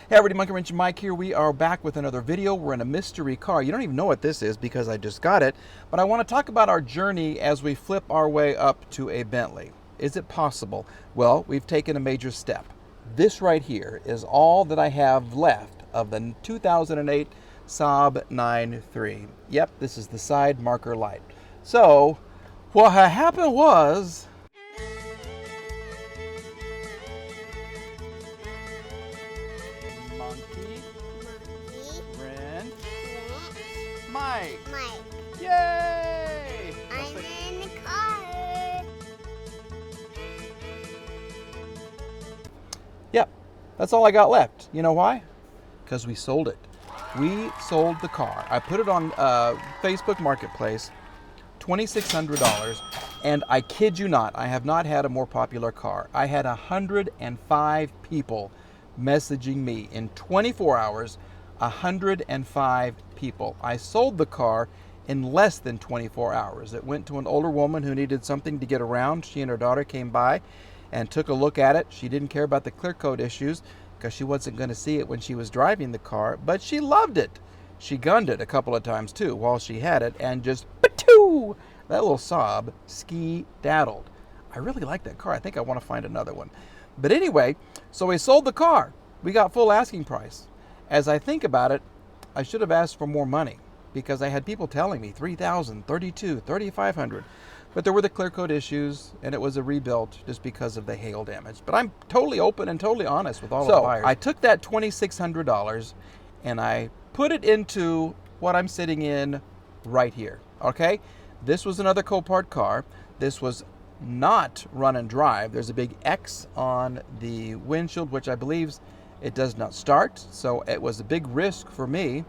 Hey everybody, Monkey Wrench Mike here. We are back with another video. We're in a mystery car. You don't even know what this is because I just got it. But I want to talk about our journey as we flip our way up to a Bentley. Is it possible? Well, we've taken a major step. This right here is all that I have left of the 2008 Saab 9.3. Yep, this is the side marker light. So, what happened was... Monkey Wrench Mike. Yay! I'm in the car. Yep, that's all I got left. You know why? Because we sold it. We sold the car. I put it on Facebook Marketplace, $2,600, and I kid you not, I have not had a more popular car. I had 105 people messaging me in 24 hours. 105 people. I sold the car in less than 24 hours. It went to an older woman who needed something to get around. She and her daughter came by and took a look at it. She didn't care about the clear coat issues because she wasn't going to see it when she was driving the car, but she loved it. She gunned it a couple of times too while she had it, and just patoo, that little Saab ski-daddled. I really like that car. I think I want to find another one. But anyway, so we sold the car. We got full asking price. As I think about it, I should have asked for more money because I had people telling me $3,000, $3,200, $3,500. But there were the clear coat issues, and it was a rebuild just because of the hail damage. But I'm totally open and totally honest with all of the buyers. So I took that $2,600 and I put it into what I'm sitting in right here, okay? This was another Copart car. This was not run and drive. There's a big X on the windshield, which I believe it does not start. So it was a big risk for me.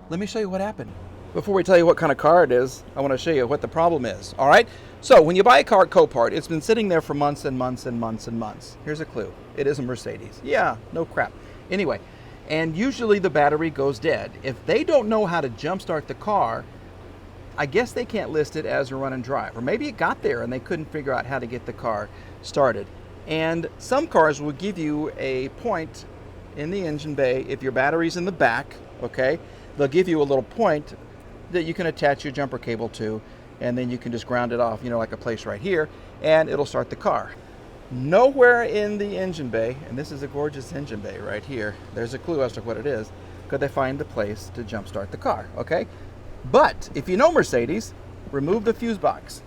Let me show you what happened. Before we tell you what kind of car it is, I want to show you what the problem is. All right. So when you buy a car at Copart, it's been sitting there for months and months and months and months. Here's a clue. It is a Mercedes. Yeah, no crap. Anyway, and usually the battery goes dead. If they don't know how to jumpstart the car, I guess they can't list it as a run and drive. Or maybe it got there and they couldn't figure out how to get the car started. And some cars will give you a point in the engine bay if your battery's in the back, okay? They'll give you a little point that you can attach your jumper cable to, and then you can just ground it off, you know, like a place right here, and it'll start the car. Nowhere in the engine bay, and this is a gorgeous engine bay right here, there's a clue as to what it is, could they find the place to jump start the car, okay? But if you know Mercedes, remove the fuse box.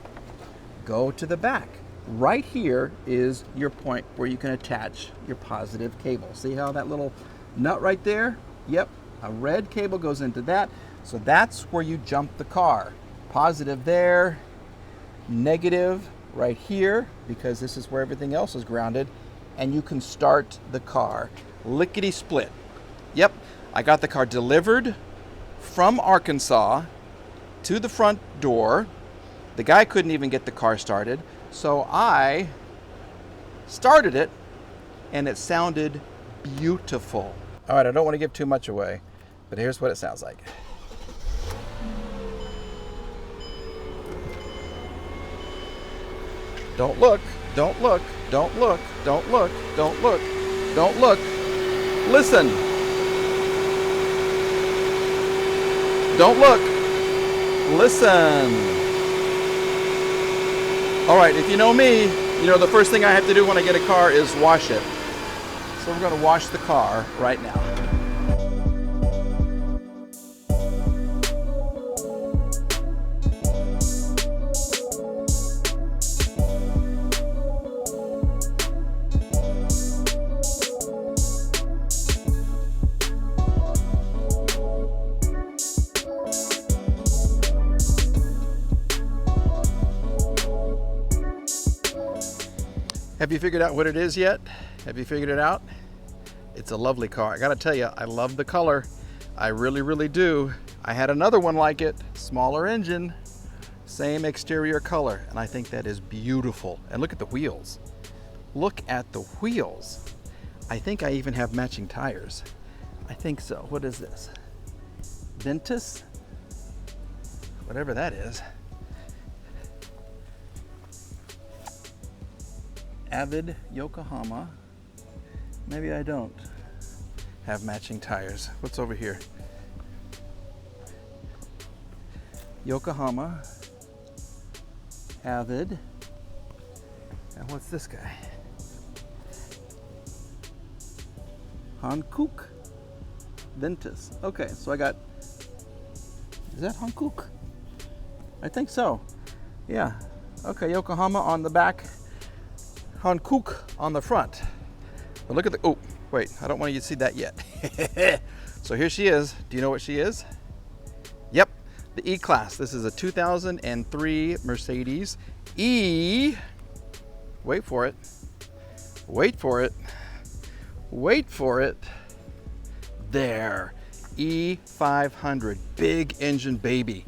Go to the back. Right here is your point where you can attach your positive cable. See how that little nut right there? Yep, a red cable goes into that. So that's where you jump the car. Positive there, negative right here, because this is where everything else is grounded, and you can start the car. Lickety split. Yep, I got the car delivered from Arkansas to the front door. The guy couldn't even get the car started, so I started it, and it sounded beautiful. All right, I don't want to give too much away, but here's what it sounds like. Don't look, don't look, don't look, don't look, don't look, don't look. Listen. Don't look. Listen. All right, if you know me, you know the first thing I have to do when I get a car is wash it. So we're going to wash the car right now. Have you figured out what it is yet? Have you figured it out? It's a lovely car. I gotta tell you, I love the color. I really, really do. I had another one like it, smaller engine, same exterior color, and I think that is beautiful. And look at the wheels. Look at the wheels. I think I even have matching tires. I think so. What is this? Ventus? Whatever that is. Avid Yokohama. Maybe I don't. have matching tires. What's over here? Yokohama, Avid, and what's this guy? Hankook Ventus. Okay, so I got, is that Hankook? I think so. Yeah. Okay, Yokohama on the back, Hankook on the front. But look at the, oh, wait, I don't want you to see that yet. So here she is. Do you know what she is? Yep, the E-Class. This is a 2003 Mercedes E, wait for it, wait for it, wait for it, there, E500, big engine baby.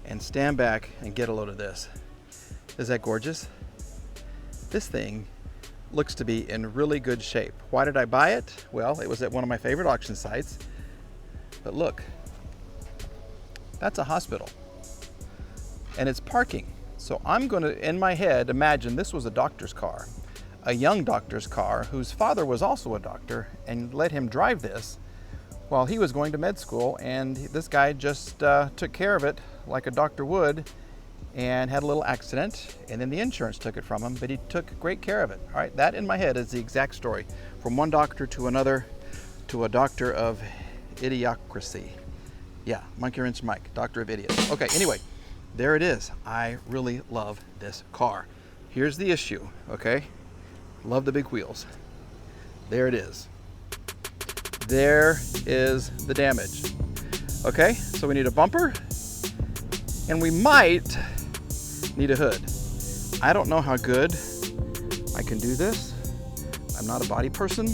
And stand back and get a load of this. Is that gorgeous? This thing looks to be in really good shape. Why did I buy it? Well, it was at one of my favorite auction sites. But look, that's a hospital. And it's parking. So I'm gonna, in my head, imagine this was a doctor's car. A young doctor's car whose father was also a doctor and let him drive this while he was going to med school, and this guy just took care of it like a doctor would and had a little accident, and then the insurance took it from him, but he took great care of it. All right, that in my head is the exact story. From one doctor to another, to a doctor of idiocracy. Yeah, Monkey Wrench Mike, doctor of idiots. Okay, anyway, there it is. I really love this car. Here's the issue, okay? Love the big wheels. There it is. There is the damage. Okay, so we need a bumper, and we might need a hood. I don't know how good I can do this. I'm not a body person.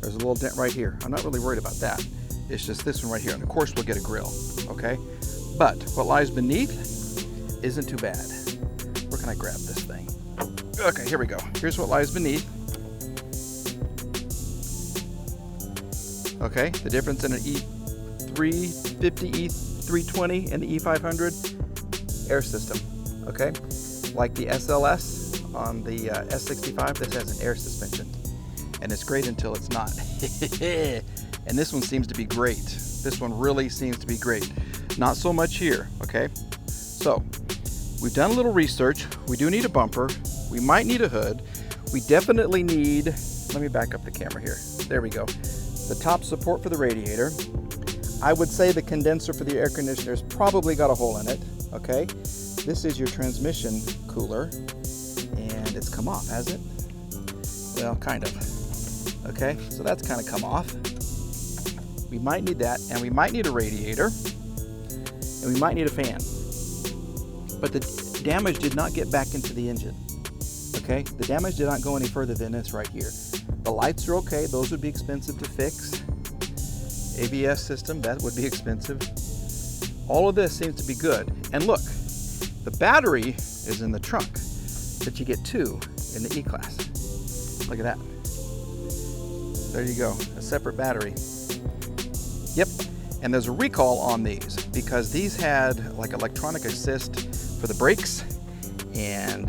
There's a little dent right here. I'm not really worried about that. It's just this one right here, and of course we'll get a grill, okay? But what lies beneath isn't too bad. Where can I grab this thing? Okay, here we go. Here's what lies beneath. Okay, the difference in an E350, E320, and the E500 air system. Okay, like the SLS on the S65, this has an air suspension, and it's great until it's not. And this one seems to be great. This one really seems to be great. Not so much here. Okay, so we've done a little research. We do need a bumper. We might need a hood. We definitely need, let me back up the camera here. There we go. The top support for the radiator. I would say the condenser for the air conditioner's probably got a hole in it, okay? This is your transmission cooler, and it's come off, has it? Well, kind of. Okay, so that's kind of come off. We might need that, and we might need a radiator, and we might need a fan. But the damage did not get back into the engine, okay? The damage did not go any further than this right here. The lights are okay, those would be expensive to fix. ABS system, that would be expensive. All of this seems to be good. And look, the battery is in the trunk, but you get two in the E-Class. Look at that. There you go, a separate battery. Yep, and there's a recall on these because these had like electronic assist for the brakes, and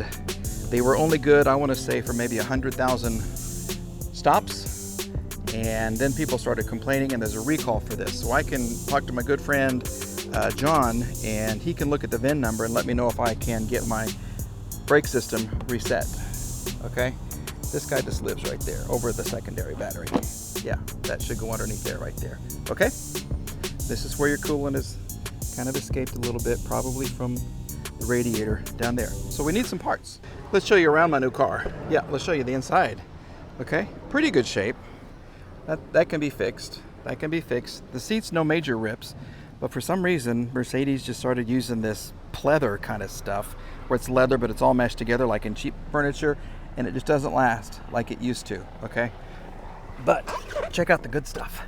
they were only good, I want to say, for maybe 100,000 stops, and then people started complaining, and there's a recall for this. So I can talk to my good friend John, and he can look at the VIN number and let me know if I can get my brake system reset. Okay, this guy just lives right there over the secondary battery. Yeah, that should go underneath there right there. Okay, this is where your coolant is kind of escaped a little bit, probably from the radiator down there. So we need some parts. Let's show you around my new car. Yeah, let's show you the inside. Okay, pretty good shape. That can be fixed. That can be fixed. The seats, no major rips, but for some reason Mercedes just started using this pleather kind of stuff where it's leather but it's all meshed together like in cheap furniture, and it just doesn't last like it used to. Okay, but check out the good stuff.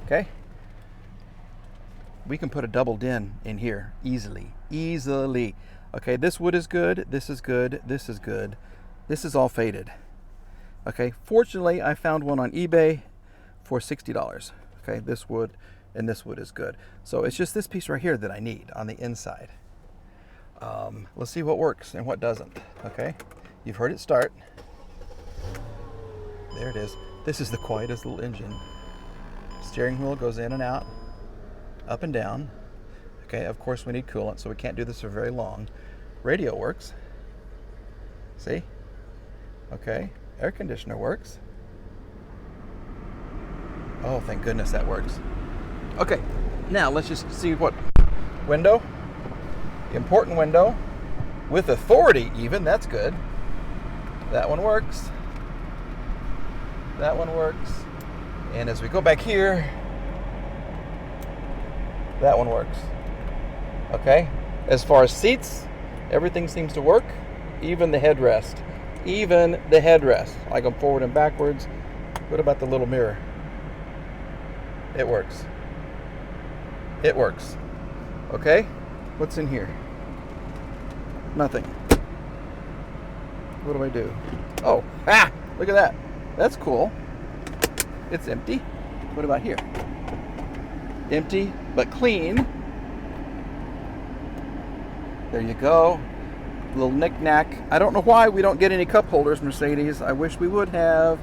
Okay, we can put a double din in here easily. Okay, this wood is good, this is good, this is good, this is all faded. Okay, fortunately I found one on eBay for $60. Okay, this wood and this wood is good. So it's just this piece right here that I need on the inside. Let's see what works and what doesn't. Okay, you've heard it start. There it is. This is the quietest little engine Steering wheel goes in and out, up and down. Okay, of course we need coolant, so we can't do this for very long. Radio works. See? Okay, air conditioner works. Oh, thank goodness that works. Okay, now let's just see what window. Important window. With authority even, that's good. That one works. That one works. And as we go back here, that one works. Okay, as far as seats, everything seems to work. Even the headrest. Even the headrest. I go forward and backwards. What about the little mirror? It works. It works. Okay, what's in here? Nothing. What do I do? Oh, look at that. That's cool. It's empty. What about here? Empty, but clean. There you go. Little knick-knack. I don't know why we don't get any cup holders, Mercedes. I wish we would have.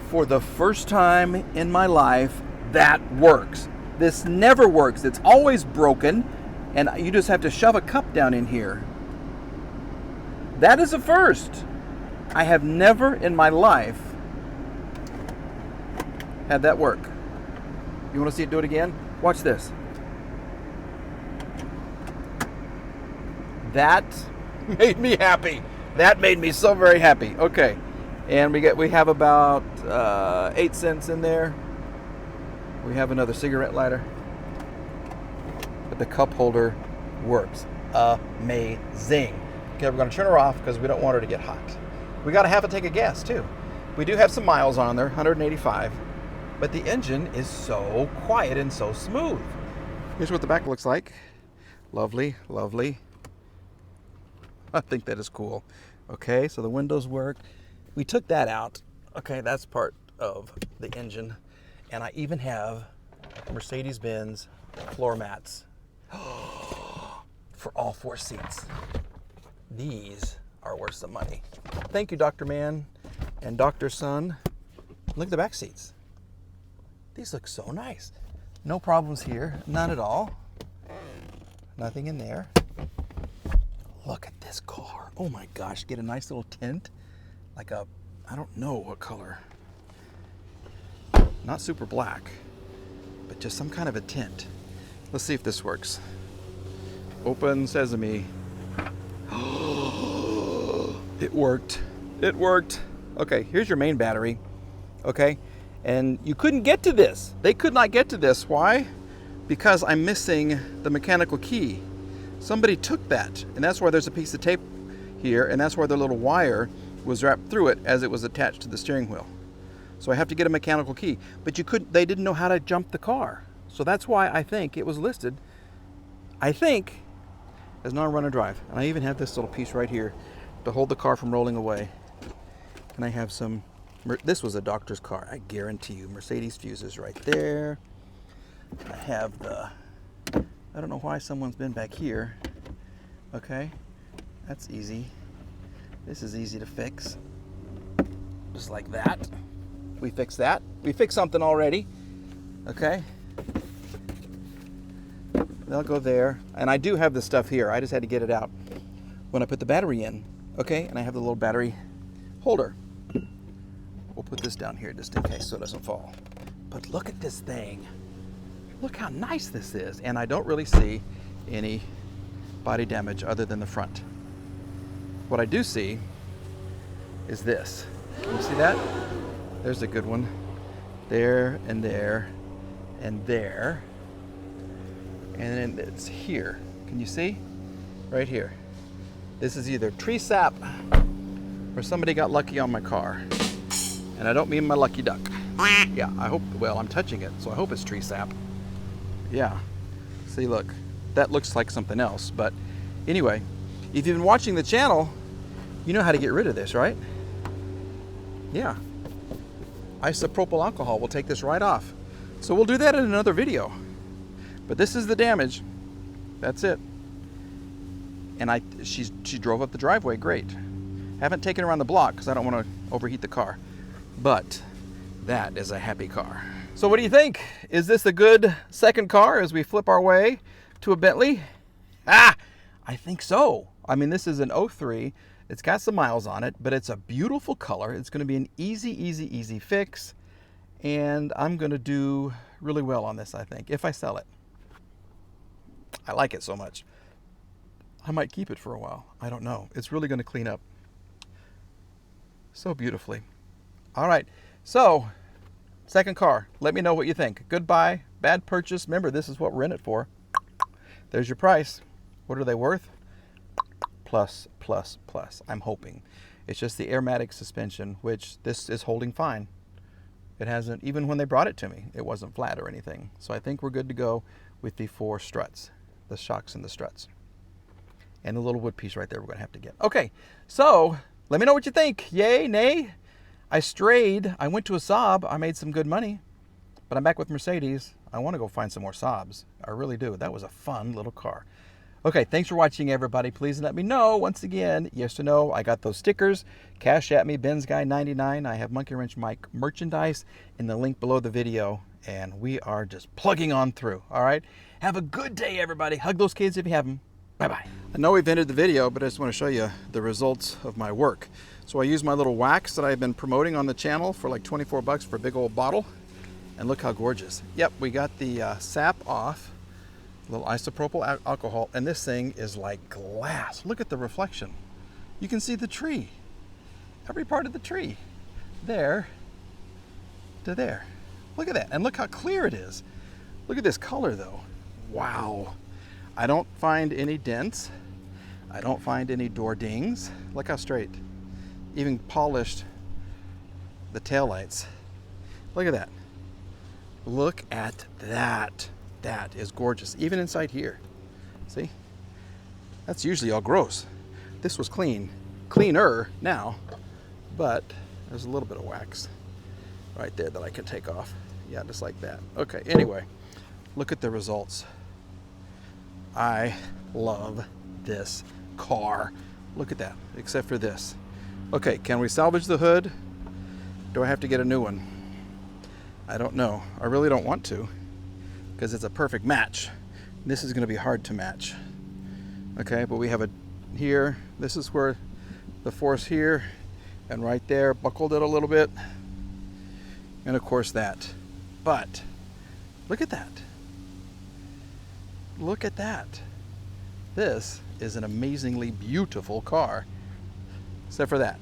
For the first time in my life, that works. This never works. It's always broken, and you just have to shove a cup down in here. That is a first. I have never in my life had that work. You want to see it do it again? Watch this. That made me happy. That made me so very happy. Okay, and we have about 8 cents in there. We have another cigarette lighter, but the cup holder works amazing. Okay, we're going to turn her off because we don't want her to get hot. We got to have a tank of gas too. We do have some miles on there, 185, but the engine is so quiet and so smooth. Here's what the back looks like. Lovely, lovely. I think that is cool. Okay, so the windows work. We took that out. Okay, that's part of the engine. And I even have Mercedes-Benz floor mats for all 4 seats. These are worth some money. Thank you, Dr. Man and Dr. Son. Look at the back seats. These look so nice. No problems here, none at all. Nothing in there. Look at this car. Oh my gosh, get a nice little tint. Like a, I don't know what color. Not super black, but just some kind of a tint. Let's see if this works. Open sesame. It worked. It worked. Okay, here's your main battery. Okay, and you couldn't get to this. They could not get to this. Why? Because I'm missing the mechanical key. Somebody took that, and that's why there's a piece of tape here, and that's why the little wire was wrapped through it as it was attached to the steering wheel. So I have to get a mechanical key. But they didn't know how to jump the car. So that's why I think it was listed, I think, as non-runner drive. And I even have this little piece right here to hold the car from rolling away. And I have some, this was a doctor's car, I guarantee you. Mercedes fuses right there. I have the, I don't know why someone's been back here. Okay, that's easy. This is easy to fix. Just like that. We fixed that. We fixed something already. Okay. They'll go there. And I do have the stuff here. I just had to get it out when I put the battery in. Okay, and I have the little battery holder. We'll put this down here just in case so it doesn't fall. But look at this thing. Look how nice this is. And I don't really see any body damage other than the front. What I do see is this. Can you see that? There's a good one. There and there and there. And then it's here. Can you see? Right here. This is either tree sap or somebody got lucky on my car. And I don't mean my lucky duck. Yeah, I hope, well, I'm touching it, so I hope it's tree sap. Yeah. See, look. That looks like something else. But anyway, if you've been watching the channel, you know how to get rid of this, right? Yeah. Isopropyl alcohol will take this right off. So we'll do that in another video. But this is the damage. That's it. And she drove up the driveway great. Haven't taken her around the block because I don't want to overheat the car. But That is a happy car. So what do you think? Is this a good second car as we flip our way to a Bentley? I think so. I mean, this is an '03. It's got some miles on it, but it's a beautiful color. It's going to be an easy fix. And I'm going to do really well on this, I think, if I sell it. I like it so much. I might keep it for a while. I don't know. It's really going to clean up so beautifully. All right. So, second car. Let me know what you think. Good buy, bad purchase. Remember, this is what we're in it for. There's your price. What are they worth? Plus. I'm hoping. It's just the airmatic suspension, which this is holding fine. It hasn't, even when they brought it to me, it wasn't flat or anything. So I think we're good to go with the 4 struts, the shocks and the struts. And the little wood piece right there we're going to have to get. Okay, so let me know what you think. Yay, nay? I strayed. I went to a Saab. I made some good money. But I'm back with Mercedes. I want to go find some more Saabs. I really do. That was a fun little car. Okay, thanks for watching, everybody. Please let me know, once again, yes or no. I got those stickers. Cash at me, Ben's Guy 99. I have Monkey Wrench Mike merchandise in the link below the video. And we are just plugging on through, all right? Have a good day, everybody. Hug those kids if you have them. Bye-bye. I know we've ended the video, but I just want to show you the results of my work. So I use my little wax that I've been promoting on the channel for like 24 bucks for a big old bottle. And look how gorgeous. Yep, we got the sap off. A little isopropyl alcohol, and this thing is like glass. Look at the reflection. You can see the tree. Every part of the tree. There to there. Look at that, and look how clear it is. Look at this color though. Wow. I don't find any dents. I don't find any door dings. Look how straight. Even polished the taillights. Look at that. Look at that. That is gorgeous, even inside here. See? That's usually all gross. This was clean. Cleaner now, but there's a little bit of wax right there that I can take off. Yeah, just like that. Okay, anyway, look at the results. I love this car. Look at that, except for this. Okay, can we salvage the hood? Do I have to get a new one? I don't know. I really don't want to, because it's a perfect match. This is going to be hard to match. Okay, but we have a here. This is where the force here and right there buckled it a little bit. And of course that. But look at that. Look at that. This is an amazingly beautiful car. Except for that.